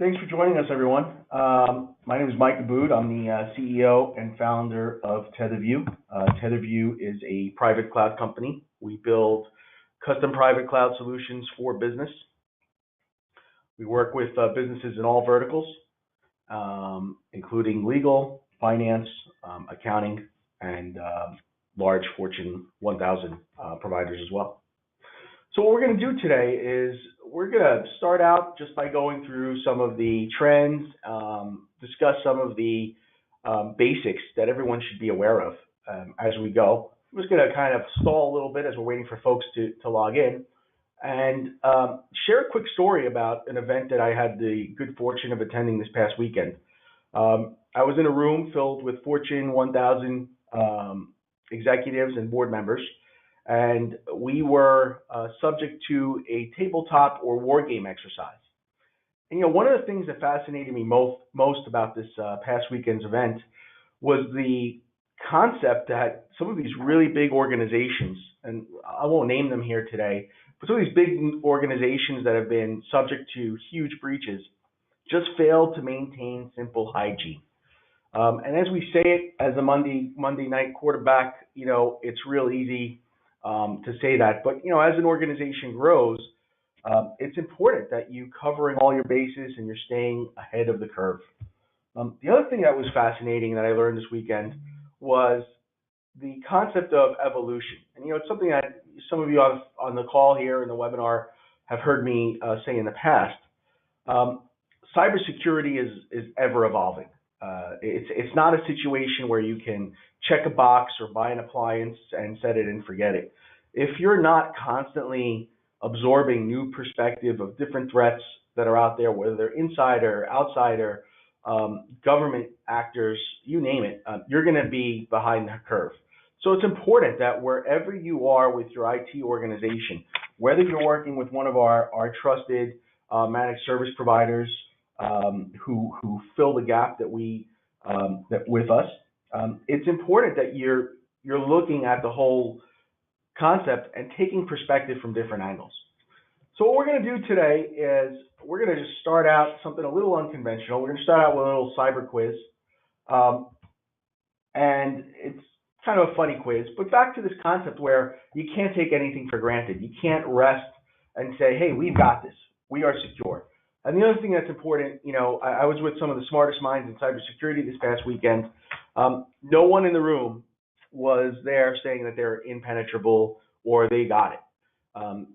Thanks for joining us, everyone. My name is Mike Abboud. I'm the CEO and founder of TetherView. TetherView is a private cloud company. We build custom private cloud solutions for business. We work with businesses in all verticals, including legal, finance, accounting, and large Fortune 1000 providers as well. So what we're going to do today is we're going to start out just by going through some of the trends, discuss some of the basics that everyone should be aware of as we go. I'm just going to kind of stall a little bit as we're waiting for folks to log in and share a quick story about an event that I had the good fortune of attending this past weekend. I was in a room filled with Fortune 1000 executives and board members, and we were subject to a tabletop or war game exercise. And one of the things that fascinated me most about this past weekend's event was the concept that some of these really big organizations, and I won't name them here today, but some of these big organizations that have been subject to huge breaches just fail to maintain simple hygiene. And as we say it as a Monday night quarterback, it's real easy to say that, but as an organization grows, it's important that you covering all your bases and you're staying ahead of the curve. The other thing that was fascinating that I learned this weekend was the concept of evolution. And it's something that some of you on the call here in the webinar have heard me say in the past. Cybersecurity is ever evolving. It's not a situation where you can check a box or buy an appliance and set it and forget it. If you're not constantly absorbing new perspective of different threats that are out there, whether they're inside or outside or government actors, you name it, you're going to be behind the curve. So it's important that wherever you are with your IT organization, whether you're working with one of our trusted managed service providers, who fill the gap that with us. It's important that you're looking at the whole concept and taking perspective from different angles. So what we're going to do today is we're going to just start out something a little unconventional. We're going to start out with a little cyber quiz, and it's kind of a funny quiz. But back to this concept where you can't take anything for granted. You can't rest and say, "Hey, we've got this. We are secure." And the other thing that's important, I was with some of the smartest minds in cybersecurity this past weekend. No one in the room was there saying that they're impenetrable or they got it.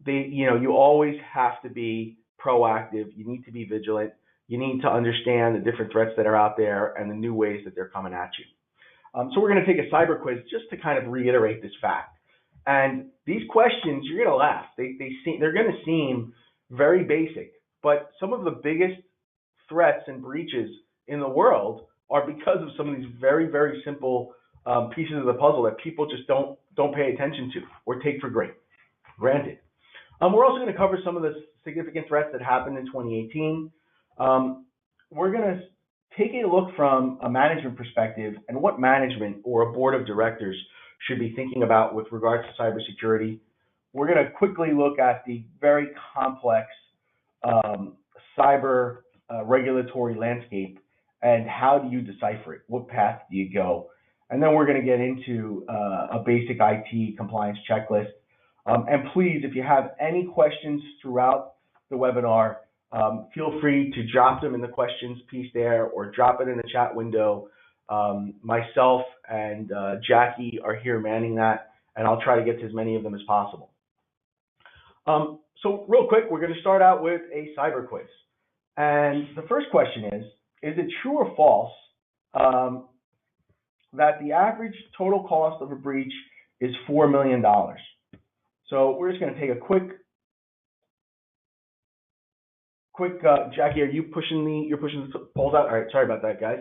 You always have to be proactive. You need to be vigilant. You need to understand the different threats that are out there and the new ways that they're coming at you. So we're going to take a cyber quiz just to kind of reiterate this fact. And these questions, you're going to laugh. They're going to seem very basic. But some of the biggest threats and breaches in the world are because of some of these very, very simple pieces of the puzzle that people just don't pay attention to or take for granted. We're also going to cover some of the significant threats that happened in 2018. We're going to take a look from a management perspective and what management or a board of directors should be thinking about with regards to cybersecurity. We're going to quickly look at the very complex cyber regulatory landscape and how do you decipher it? What path do you go? And then we're going to get into a basic IT compliance checklist. And please, if you have any questions throughout the webinar, feel free to drop them in the questions piece there or drop it in the chat window. Myself and Jackie are here manning that, and I'll try to get to as many of them as possible. So real quick, we're going to start out with a cyber quiz. And the first question is it true or false that the average total cost of a breach is $4 million? So we're just going to take a quick, Jackie, are you you're pushing the polls out? All right, sorry about that, guys.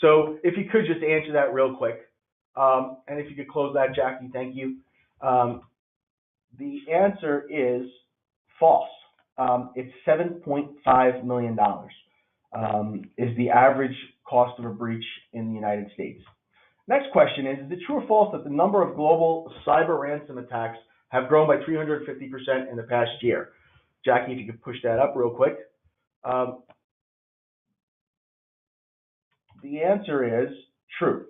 So if you could just answer that real quick. And if you could close that, Jackie, thank you. The answer is false. It's $7.5 million is the average cost of a breach in the United States. Next question is it true or false that the number of global cyber ransom attacks have grown by 350% in the past year? Jackie, if you could push that up real quick. the answer is true.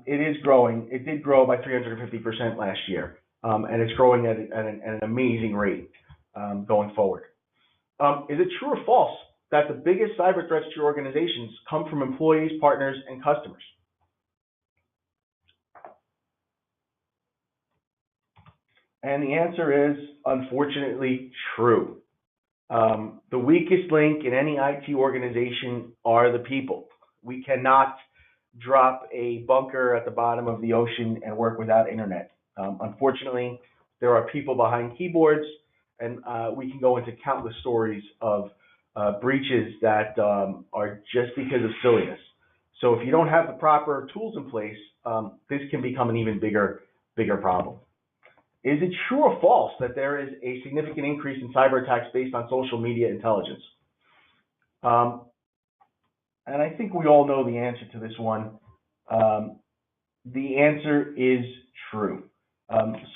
It is growing. It did grow by 350% last year, and it's growing at an amazing rate going forward. Is it true or false that the biggest cyber threats to your organizations come from employees, partners, and customers? And the answer is, unfortunately, true. The weakest link in any IT organization are the people. We cannot drop a bunker at the bottom of the ocean and work without internet. Unfortunately, there are people behind keyboards, and we can go into countless stories of breaches that are just because of silliness. So if you don't have the proper tools in place, this can become an even bigger problem. Is it true or false that there is a significant increase in cyber attacks based on social media intelligence? And I think we all know the answer to this one. The answer is true.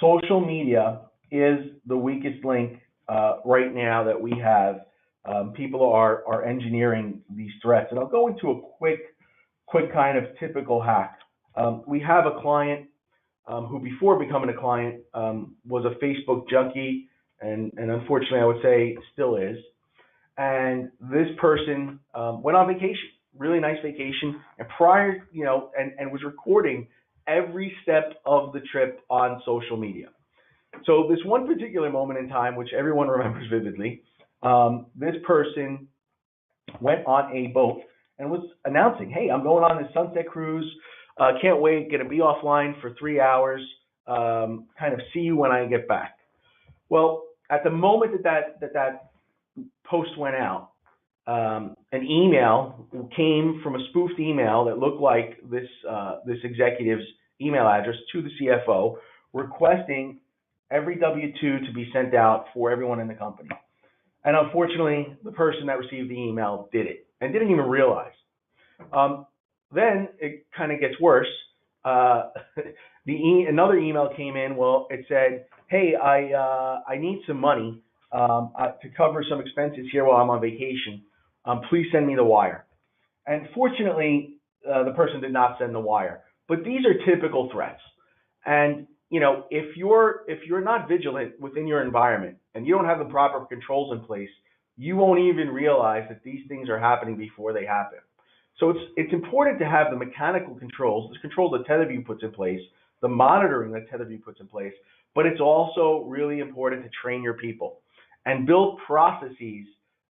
Social media is the weakest link right now that we have. People are engineering these threats. And I'll go into a quick kind of typical hack. We have a client who before becoming a client was a Facebook junkie, and unfortunately I would say still is. And this person went on vacation, really nice vacation, and prior, and was recording every step of the trip on social media. So this one particular moment in time, which everyone remembers vividly, this person went on a boat and was announcing, hey, I'm going on this sunset cruise, can't wait, gonna be offline for 3 hours, kind of see you when I get back. Well, at the moment that post went out, an email came from a spoofed email that looked like this executive's email address to the CFO, requesting every W-2 to be sent out for everyone in the company. And unfortunately, the person that received the email did it and didn't even realize. Then it kind of gets worse. Another email came in. Well, it said, hey, I need some money to cover some expenses here while I'm on vacation. Please send me the wire. And fortunately, the person did not send the wire. But these are typical threats. And if you're not vigilant within your environment and you don't have the proper controls in place, you won't even realize that these things are happening before they happen. So it's important to have the mechanical controls, the controls that TetherView puts in place, the monitoring that TetherView puts in place, but it's also really important to train your people and build processes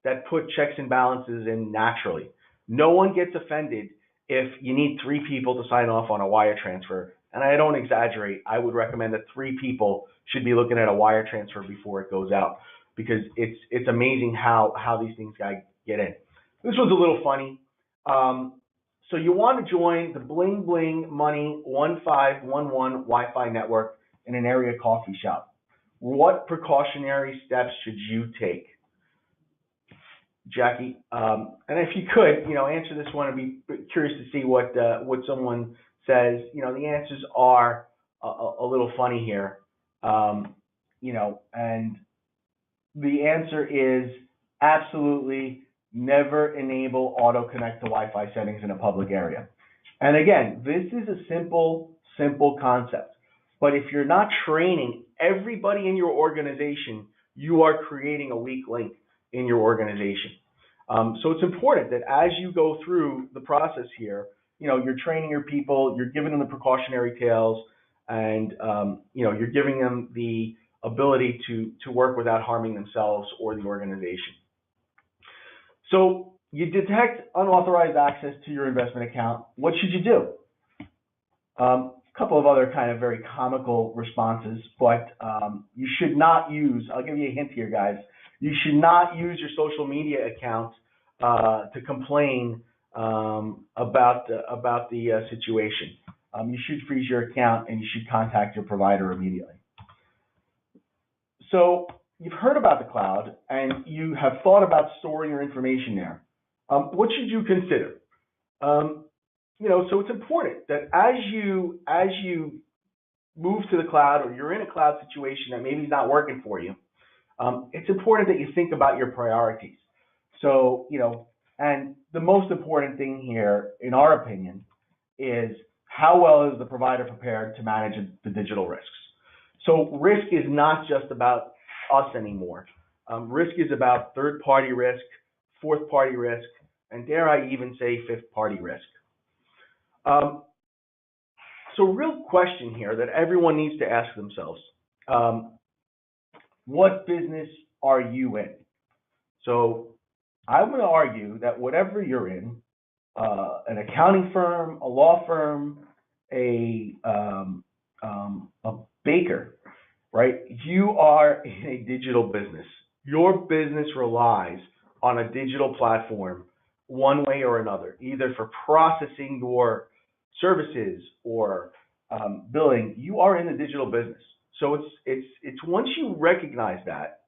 that put checks and balances in naturally. No one gets offended if you need 3 people to sign off on a wire transfer. And I don't exaggerate. I would recommend that 3 people should be looking at a wire transfer before it goes out, because it's amazing how these things get in. This was a little funny. So you want to join the Bling Bling Money 1511 Wi-Fi network in an area coffee shop. What precautionary steps should you take? Jackie, and if you could, answer this one. I'd be curious to see what someone says. The answers are a little funny here, and the answer is absolutely never enable auto connect to Wi-Fi settings in a public area. And again, this is a simple concept. But if you're not training everybody in your organization, you are creating a weak link in your organization. So it's important that as you go through the process here, you're training your people, you're giving them the precautionary tales, and you're giving them the ability to work without harming themselves or the organization. So you detect unauthorized access to your investment account. What should you do? A couple of other kind of very comical responses, but you should not use, I'll give you a hint here, guys. You should not use your social media account to complain about the situation. You should freeze your account and you should contact your provider immediately. So you've heard about the cloud and you have thought about storing your information there. What should you consider? So it's important that as you move to the cloud, or you're in a cloud situation that maybe is not working for you, it's important that you think about your priorities. So, And the most important thing here, in our opinion, is how well is the provider prepared to manage the digital risks. So risk is not just about us anymore. Risk is about third-party risk, fourth-party risk, and dare I even say fifth-party risk. So real question here that everyone needs to ask themselves, what business are you in? So I'm going to argue that whatever you're in, an accounting firm, a law firm, a baker, right? You are in a digital business. Your business relies on a digital platform one way or another, either for processing your services or billing. You are in the digital business. So it's once you recognize that,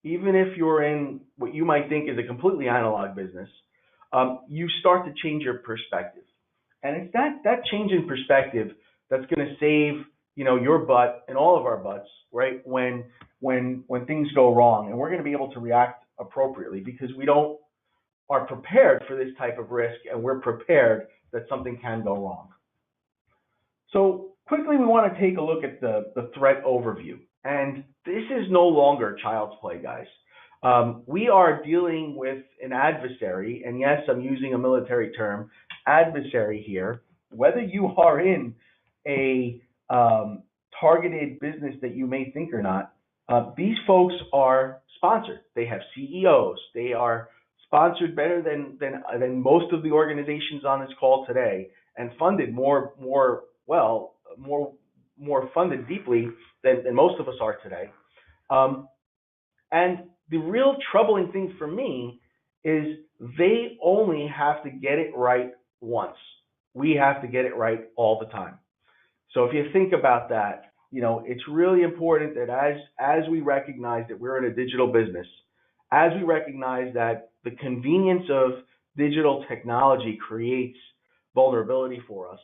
even if you're in what you might think is a completely analog business, you start to change your perspective. And it's that change in perspective that's going to save, your butt and all of our butts, right? When things go wrong, and we're going to be able to react appropriately because we are prepared for this type of risk, and we're prepared that something can go wrong. So quickly, we want to take a look at the threat overview. And this is no longer child's play, guys. We are dealing with an adversary, and yes, I'm using a military term, adversary here. Whether you are in a targeted business that you may think or not, these folks are sponsored. They have CEOs. They are sponsored better than most of the organizations on this call today, and funded more funded deeply than most of us are today. And the real troubling thing for me is they only have to get it right once. We have to get it right all the time. So if you think about that, it's really important that as we recognize that we're in a digital business, as we recognize that the convenience of digital technology creates vulnerability for us,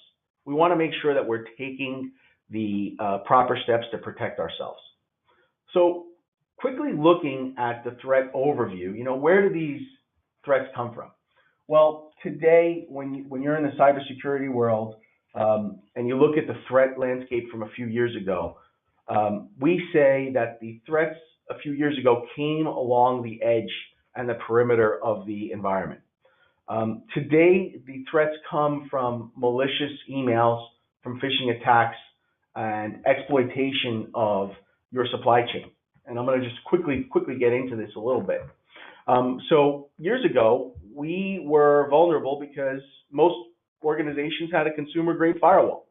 we want to make sure that we're taking the proper steps to protect ourselves. So quickly looking at the threat overview, where do these threats come from? Well, today, when you're in the cybersecurity world and you look at the threat landscape from a few years ago, we say that the threats a few years ago came along the edge and the perimeter of the environment. Today, the threats come from malicious emails, from phishing attacks, and exploitation of your supply chain. And I'm going to just quickly get into this a little bit. So years ago, we were vulnerable because most organizations had a consumer-grade firewall,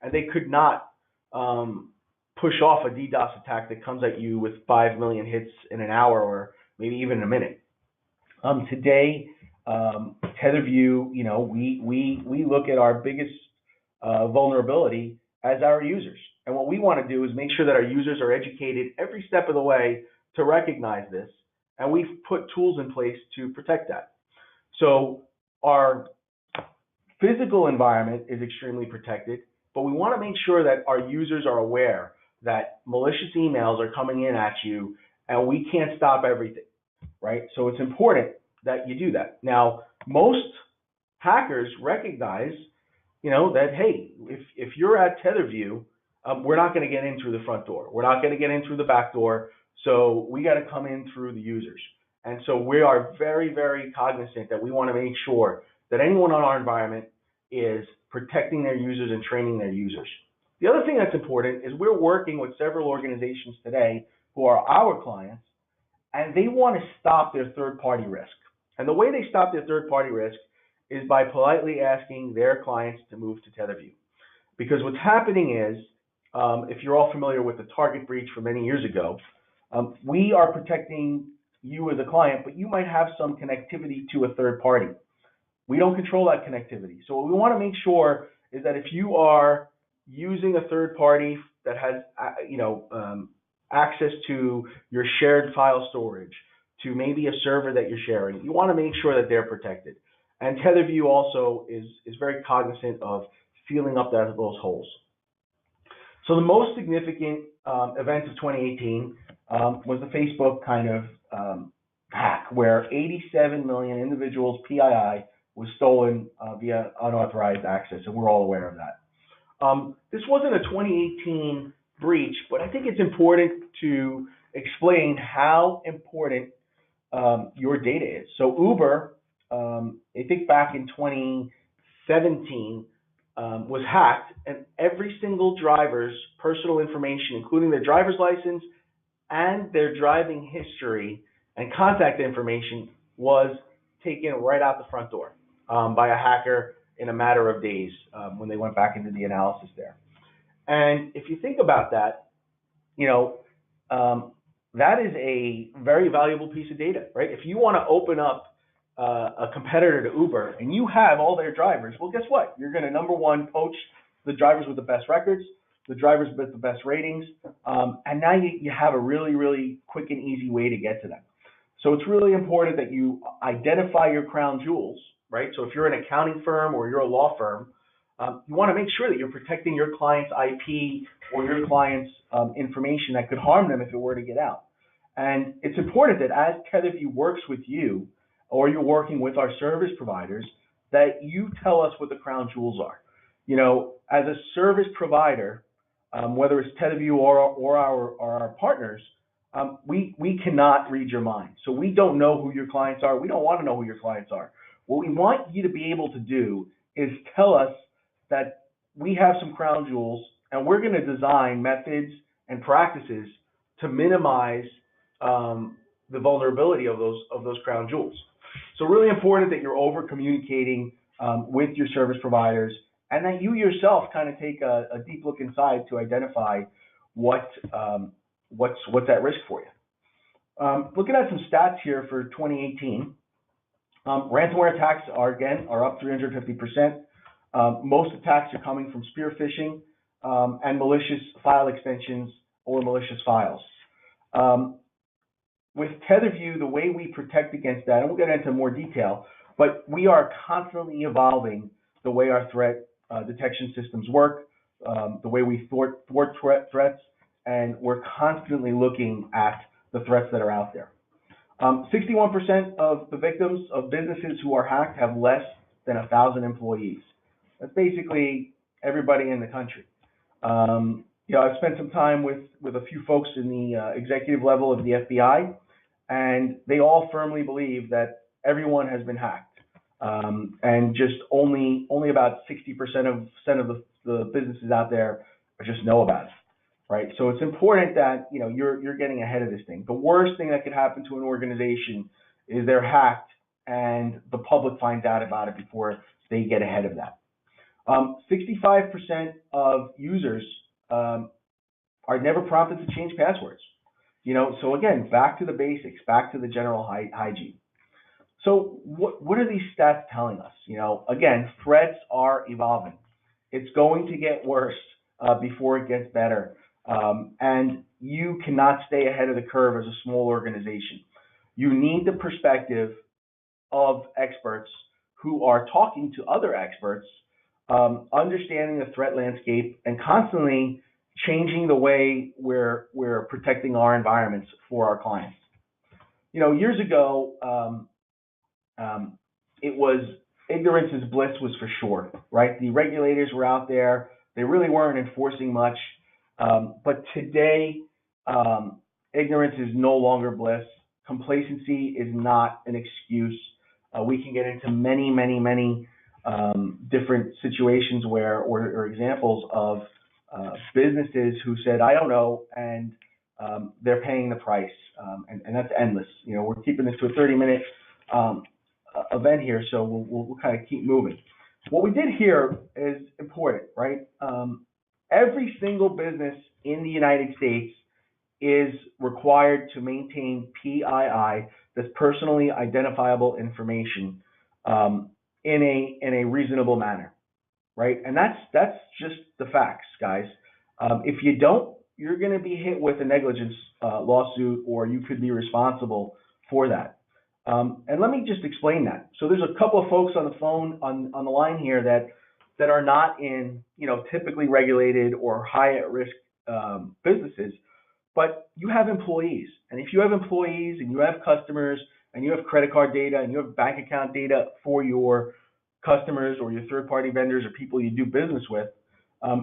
and they could not push off a DDoS attack that comes at you with 5 million hits in an hour or maybe even in a minute. Today, TetherView, we look at our biggest vulnerability as our users. And what we want to do is make sure that our users are educated every step of the way to recognize this, and we've put tools in place to protect that. So our physical environment is extremely protected, but we want to make sure that our users are aware that malicious emails are coming in at you, and we can't stop everything, right? So it's important that you do that. Now, most hackers recognize, that, hey, if you're at TetherView, we're not going to get in through the front door. We're not going to get in through the back door. So we got to come in through the users. And so we are very, very cognizant that we want to make sure that anyone on our environment is protecting their users and training their users. The other thing that's important is we're working with several organizations today who are our clients, and they want to stop their third-party risk. And the way they stop their third-party risk is by politely asking their clients to move to TetherView. Because what's happening is, if you're all familiar with the target breach from many years ago, we are protecting you as a client, but you might have some connectivity to a third party. We don't control that connectivity. So what we want to make sure is that if you are using a third party that has, access to your shared file storage, to maybe a server that you're sharing, you want to make sure that they're protected. And TetherView also is very cognizant of sealing up those holes. So the most significant event of 2018 was the Facebook kind of hack where 87 million individuals' PII was stolen via unauthorized access, and we're all aware of that. This wasn't a 2018 breach, but I think it's important to explain how important your data is. So Uber, I think back in 2017, was hacked, and every single driver's personal information, including their driver's license and their driving history and contact information, was taken right out the front door by a hacker in a matter of days when they went back into the analysis there. And if you think about that, that is a very valuable piece of data, right? If you want to open up a competitor to Uber and you have all their drivers, well, guess what? You're going to, number one, poach the drivers with the best records, the drivers with the best ratings, and now you have a really, really quick and easy way to get to them. So it's really important that you identify your crown jewels, right? So if you're an accounting firm or you're a law firm, you want to make sure that you're protecting your client's IP or your client's information that could harm them if it were to get out. And it's important that as TetherView works with you, or you're working with our service providers, that you tell us what the crown jewels are. As a service provider, whether it's TetherView or our partners, we cannot read your mind. So we don't know who your clients are. We don't want to know who your clients are. What we want you to be able to do is tell us that we have some crown jewels, and we're going to design methods and practices to minimize the vulnerability of those crown jewels. So really important that you're over communicating with your service providers, and that you yourself kind of take a deep look inside to identify what's at risk for you. Looking at some stats here for 2018, ransomware attacks are up 350%. Most attacks are coming from spear phishing and malicious file extensions or malicious files. With TetherView, the way we protect against that, and we'll get into more detail, but we are constantly evolving the way our threat detection systems work, the way we thwart threats, and we're constantly looking at the threats that are out there. 61% of the victims of businesses who are hacked have less than 1,000 employees. That's basically everybody in the country. I've spent some time with a few folks in the executive level of the FBI, and they all firmly believe that everyone has been hacked, and just only about 60% of the businesses out there just know about it, right? So it's important that you're getting ahead of this thing. The worst thing that could happen to an organization is they're hacked and the public finds out about it before they get ahead of that. 65% of users are never prompted to change passwords. So again, back to the basics, back to the general hygiene. So what are these stats telling us? Again, threats are evolving. It's going to get worse before it gets better. And you cannot stay ahead of the curve as a small organization. You need the perspective of experts who are talking to other experts, understanding the threat landscape, and constantly changing the way we're protecting our environments for our clients. Years ago, it was ignorance is bliss was for sure, right? The regulators were out there. They really weren't enforcing much. But today, ignorance is no longer bliss. Complacency is not an excuse. We can get into many, many, many different situations or examples of businesses who said, I don't know, and they're paying the price. And that's endless. We're keeping this to a 30-minute event here, so we'll kind of keep moving. What we did here is important, right? Every single business in the United States is required to maintain PII, that's personally identifiable information, in a reasonable manner, right? And that's just the facts, guys. If you don't, you're going to be hit with a negligence lawsuit, or you could be responsible for that. And let me just explain that. So there's a couple of folks on the phone on the line here that are not in typically regulated or high at risk businesses, but you have employees, and if you have employees and you have customers and you have credit card data and you have bank account data for your customers or your third-party vendors or people you do business with,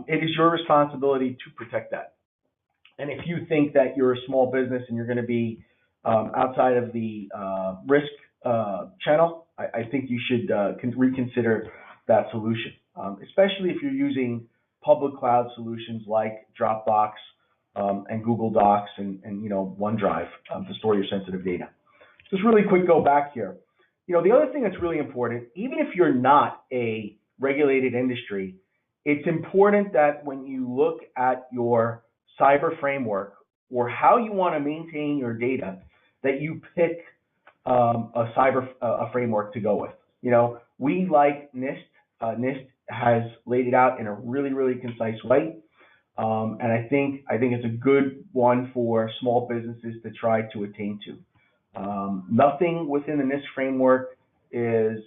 it is your responsibility to protect that. And if you think that you're a small business and you're going to be outside of the risk channel, I think you should reconsider that solution, especially if you're using public cloud solutions like Dropbox and Google Docs and OneDrive to store your sensitive data. Just really quick go back here. The other thing that's really important, even if you're not a regulated industry, it's important that when you look at your cyber framework or how you want to maintain your data, that you pick a framework to go with. We like NIST. NIST has laid it out in a really, really concise way, and I think it's a good one for small businesses to try to attain to. Nothing within the NIST framework is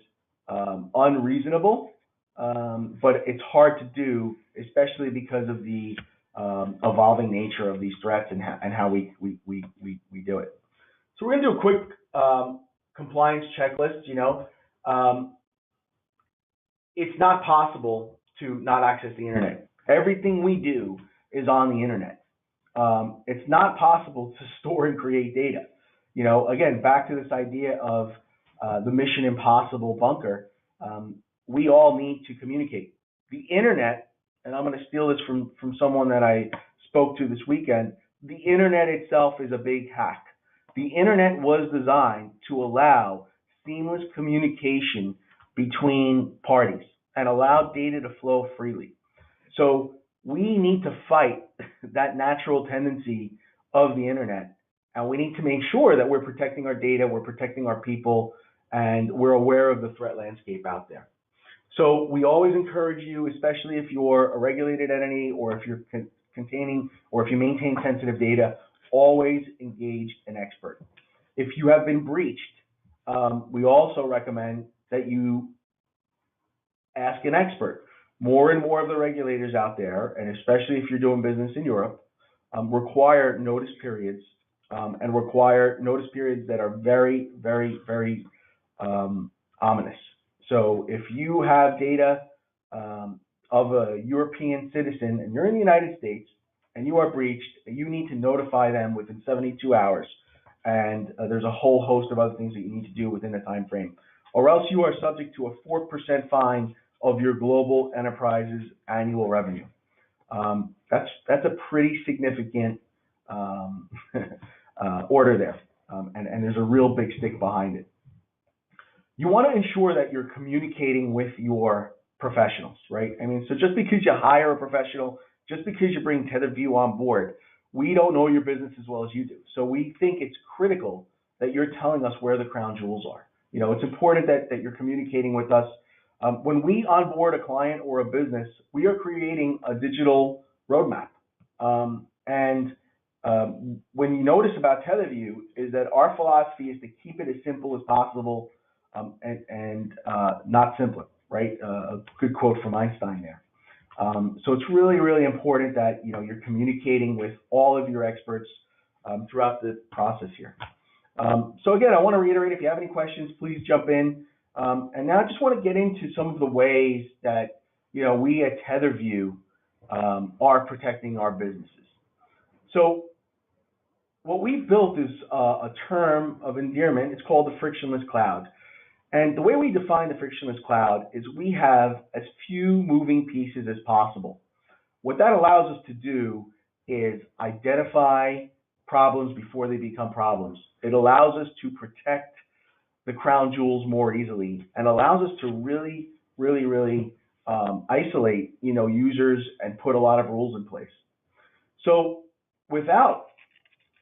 unreasonable, but it's hard to do, especially because of the evolving nature of these threats and how we do it. So we're going to do a quick compliance checklist. It's not possible to not access the internet. Everything we do is on the internet. It's not possible to store and create data. Again, back to this idea of the Mission Impossible bunker, we all need to communicate. The internet, and I'm going to steal this from someone that I spoke to this weekend, the internet itself is a big hack. The internet was designed to allow seamless communication between parties and allow data to flow freely. So we need to fight that natural tendency of the internet, and we need to make sure that we're protecting our data, we're protecting our people, and we're aware of the threat landscape out there. So we always encourage you, especially if you're a regulated entity or if you're or if you maintain sensitive data, always engage an expert. If you have been breached, we also recommend that you ask an expert. More and more of the regulators out there, and especially if you're doing business in Europe, require notice periods and require notice periods that are very, very, very ominous. So if you have data of a European citizen and you're in the United States and you are breached, you need to notify them within 72 hours. And there's a whole host of other things that you need to do within a time frame, or else you are subject to a 4% fine of your global enterprise's annual revenue. That's a pretty significant order there, and there's a real big stick behind it. You want to ensure that you're communicating with your professionals, right? So just because you hire a professional, just because you bring TetherView on board, we don't know your business as well as you do. So we think it's critical that you're telling us where the crown jewels are. It's important that you're communicating with us. When we onboard a client or a business, we are creating a digital roadmap. When you notice about TetherView is that our philosophy is to keep it as simple as possible and not simpler, right? A good quote from Einstein there. So it's really, really important that you're communicating with all of your experts throughout the process here. So again, I want to reiterate, if you have any questions, please jump in. And now I just want to get into some of the ways that we at TetherView are protecting our businesses. So what we've built is a term of endearment. It's called the frictionless cloud. And the way we define the frictionless cloud is we have as few moving pieces as possible. What that allows us to do is identify problems before they become problems. It allows us to protect the crown jewels more easily and allows us to really, really, really isolate, users and put a lot of rules in place. So without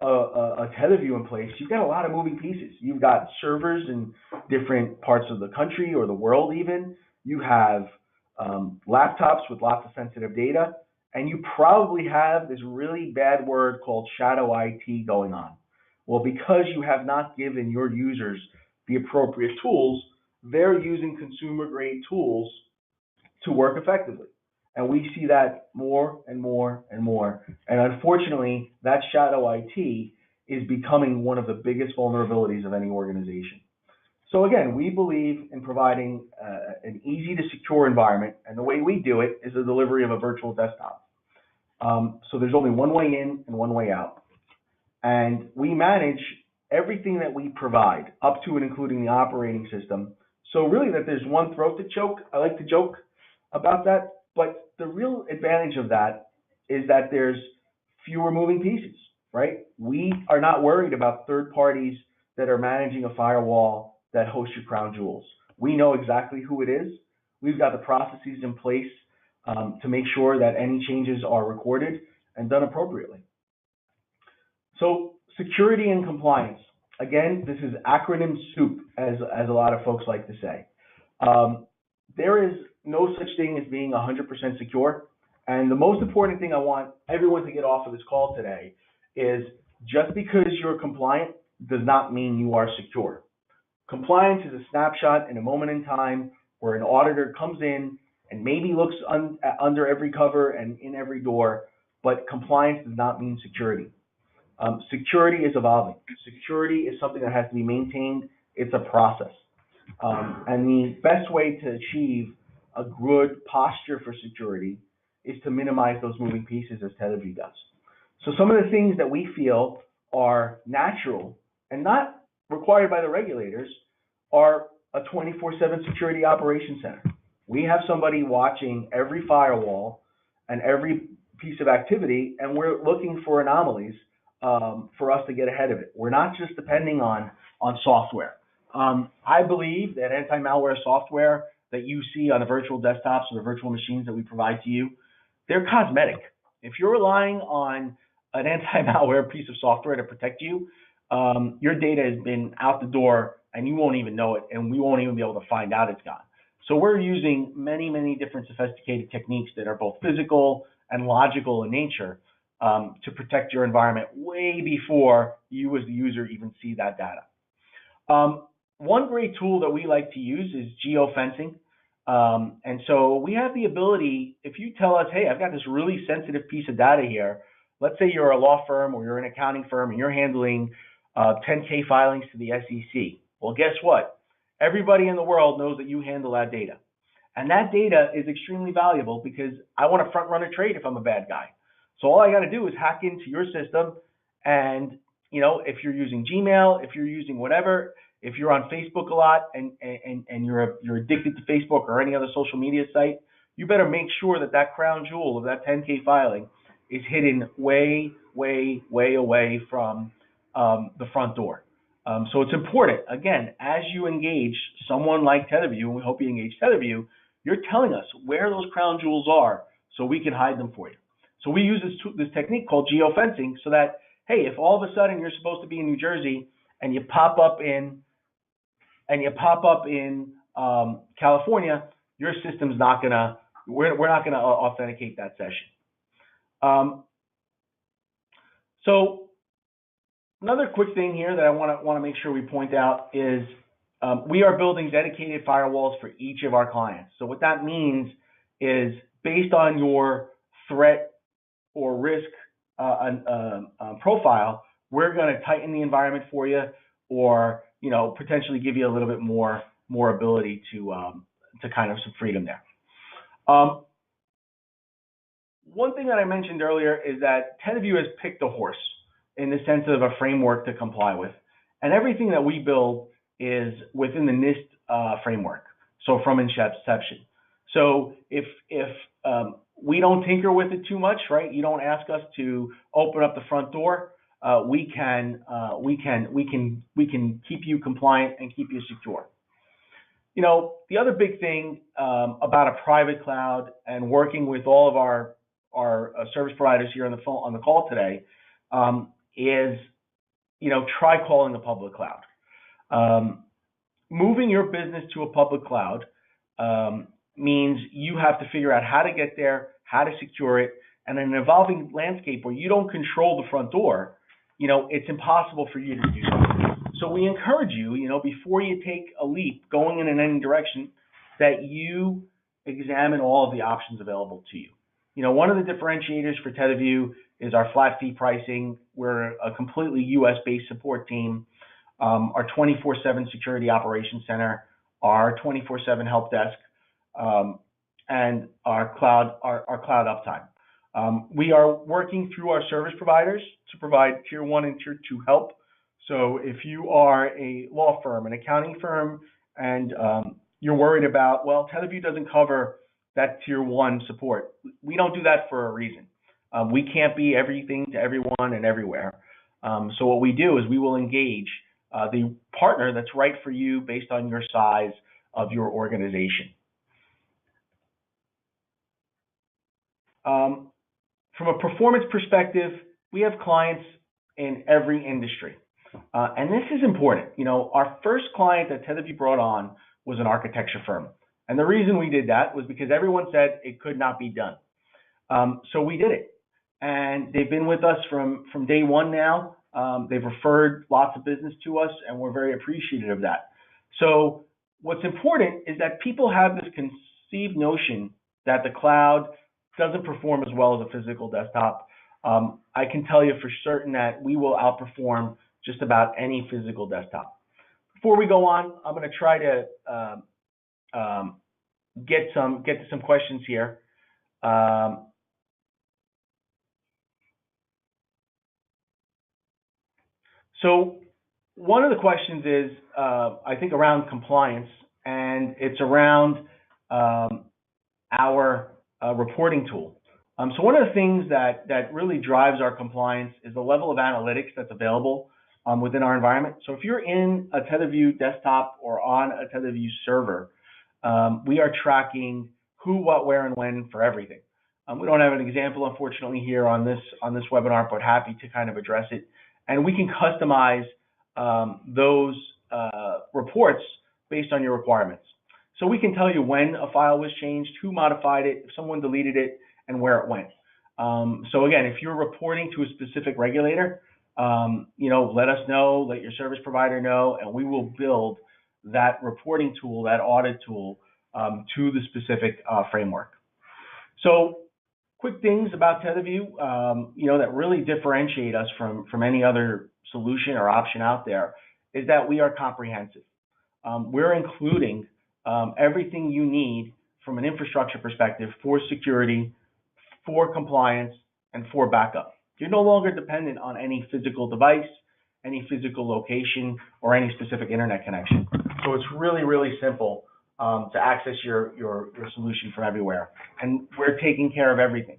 a TetherView in place, you've got a lot of moving pieces. You've got servers in different parts of the country or the world even. You have laptops with lots of sensitive data, and you probably have this really bad word called shadow IT going on. Well, because you have not given your users the appropriate tools, they're using consumer-grade tools to work effectively. And we see that more and more and more. And unfortunately, that shadow IT is becoming one of the biggest vulnerabilities of any organization. So again, we believe in providing an easy to secure environment, and the way we do it is the delivery of a virtual desktop. So there's only one way in and one way out. And we manage everything that we provide, up to and including the operating system. So really that there's one throat to choke. I like to joke about that, but the real advantage of that is that there's fewer moving pieces, right? We are not worried about third parties that are managing a firewall that hosts your crown jewels. We know exactly who it is. We've got the processes in place to make sure that any changes are recorded and done appropriately. So security and compliance. Again, this is acronym soup, as a lot of folks like to say. There is no such thing as being 100% secure. And the most important thing I want everyone to get off of this call today is just because you're compliant does not mean you are secure. Compliance is a snapshot in a moment in time where an auditor comes in and maybe looks under every cover and in every door, but compliance does not mean security. Security is evolving. Security is something that has to be maintained. It's a process. And the best way to achieve a good posture for security is to minimize those moving pieces, as TetherView does. So some of the things that we feel are natural and not required by the regulators are a 24/7 security operations center. We have somebody watching every firewall and every piece of activity, and we're looking for anomalies for us to get ahead of it. We're not just depending on software. I believe that anti-malware software that you see on the virtual desktops or the virtual machines that we provide to you, they're cosmetic. If you're relying on an anti-malware piece of software to protect you, your data has been out the door and you won't even know it, and we won't even be able to find out it's gone. So we're using many, many different sophisticated techniques that are both physical and logical in nature to protect your environment way before you as the user even see that data. One great tool that we like to use is geofencing. And so we have the ability, if you tell us, hey, I've got this really sensitive piece of data here. Let's say you're a law firm or you're an accounting firm and you're handling 10K filings to the SEC. Well, guess what? Everybody in the world knows that you handle that data. And that data is extremely valuable because I want to front run a trade if I'm a bad guy. So all I got to do is hack into your system, and if you're using Gmail, if you're using whatever, if you're on Facebook a lot and you're addicted to Facebook or any other social media site, you better make sure that that crown jewel of that 10K filing is hidden way, way, way away from the front door. So it's important, again, as you engage someone like TetherView, and we hope you engage TetherView, you're telling us where those crown jewels are so we can hide them for you. So we use this technique called geofencing so that, hey, if all of a sudden you're supposed to be in New Jersey and you pop up in California, your system's not gonna, we're not gonna authenticate that session. So another quick thing here that I want to make sure we point out is we are building dedicated firewalls for each of our clients. So what that means is based on your threat or risk profile, we're going to tighten the environment for you, or potentially give you a little bit more ability to kind of some freedom there. One thing that I mentioned earlier is that TetherView has picked a horse in the sense of a framework to comply with, and everything that we build is within the NIST framework. So from inception. So if we don't tinker with it too much, right? You don't ask us to open up the front door. We can keep you compliant and keep you secure. The other big thing about a private cloud and working with all of our service providers here on the phone on the call today is try calling a public cloud. Moving your business to a public cloud means you have to figure out how to get there, how to secure it, and in an evolving landscape where you don't control the front door, it's impossible for you to do that. So we encourage you, before you take a leap going in any direction, that you examine all of the options available to you. One of the differentiators for TetherView is our flat fee pricing. We're a completely US-based support team. Our 24/7 security operations center, our 24/7 help desk, and our cloud uptime. We are working through our service providers to provide tier 1 and tier 2 help. So if you are a law firm, an accounting firm, and you're worried about, well, TetherView doesn't cover that tier 1 support. We don't do that for a reason. We can't be everything to everyone and everywhere. So what we do is we will engage the partner that's right for you based on your size of your organization. From a performance perspective, we have clients in every industry. And this is important. You know, our first client that TetherView brought on was an architecture firm. And the reason we did that was because everyone said it could not be done. So we did it. And they've been with us from day one now. They've referred lots of business to us, and we're very appreciative of that. So what's important is that people have this conceived notion that the cloud doesn't perform as well as a physical desktop. I can tell you for certain that we will outperform just about any physical desktop. Before we go on, I'm going to try to get to some questions here. So one of the questions is, I think, around compliance, and it's around our reporting tool. So one of the things that really drives our compliance is the level of analytics that's available within our environment. So if you're in a TetherView desktop or on a TetherView server, we are tracking who, what, where, and when for everything. We don't have an example, unfortunately, here on this webinar, but happy to kind of address it. And we can customize those reports based on your requirements. So we can tell you when a file was changed, who modified it, if someone deleted it, and where it went. So again, if you're reporting to a specific regulator, let us know, let your service provider know, and we will build that reporting tool, that audit tool, to the specific framework. So quick things about TetherView, that really differentiate us from any other solution or option out there is that we are comprehensive. We're including everything you need from an infrastructure perspective for security, for compliance, and for backup. You're no longer dependent on any physical device, any physical location, or any specific internet connection. So it's really, really simple to access your solution from everywhere. And we're taking care of everything.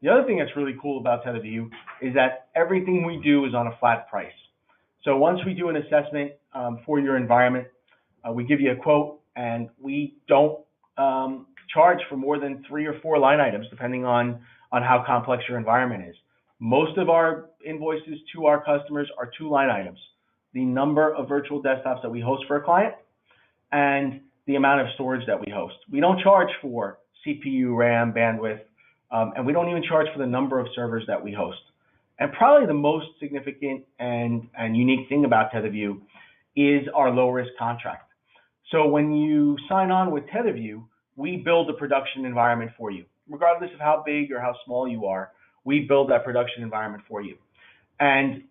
The other thing that's really cool about TetherView is that everything we do is on a flat price. So once we do an assessment for your environment, we give you a quote, and we don't charge for more than 3 or 4 line items, depending on how complex your environment is. Most of our invoices to our customers are 2 line items: the number of virtual desktops that we host for a client and the amount of storage that we host. We don't charge for CPU, RAM, bandwidth, and we don't even charge for the number of servers that we host. And probably the most significant and unique thing about TetherView is our low-risk contract. So when you sign on with TetherView, we build a production environment for you. Regardless of how big or how small you are, we build that production environment for you. And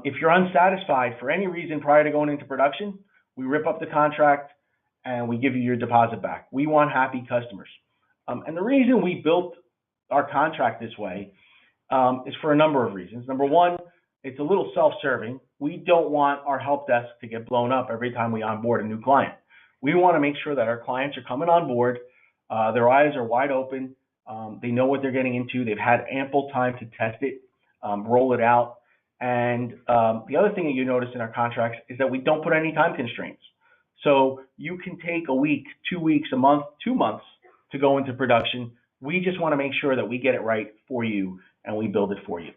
if you're unsatisfied for any reason prior to going into production, we rip up the contract and we give you your deposit back. We want happy customers. And the reason we built our contract this way is for a number of reasons. Number one, it's a little self-serving. We don't want our help desk to get blown up every time we onboard a new client. We want to make sure that our clients are coming on board, their eyes are wide open, they know what they're getting into, they've had ample time to test it, roll it out. And the other thing that you notice in our contracts is that we don't put any time constraints. So you can take a week, 2 weeks, a month, 2 months to go into production. We just want to make sure that we get it right for you and we build it for you.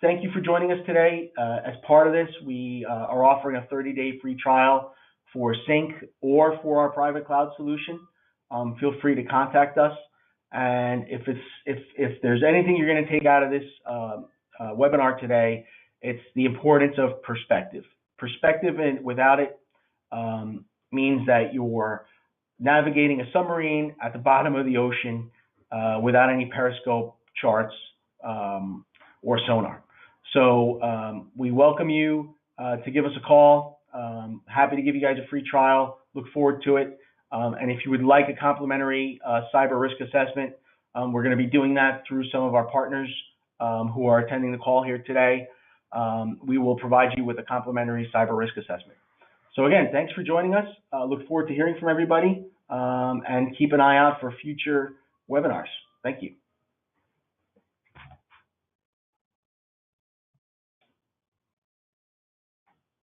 Thank you for joining us today. As part of this, we are offering a 30-day free trial for Sync or for our private cloud solution. Feel free to contact us. And if there's anything you're going to take out of this webinar today, it's the importance of perspective. Perspective, and without it, means that you're navigating a submarine at the bottom of the ocean without any periscope, charts, or sonar. So we welcome you to give us a call. Happy to give you guys a free trial. Look forward to it. And if you would like a complimentary cyber risk assessment, we're going to be doing that through some of our partners who are attending the call here today. We will provide you with a complimentary cyber risk assessment. So again, thanks for joining us. Look forward to hearing from everybody, and keep an eye out for future webinars. Thank you.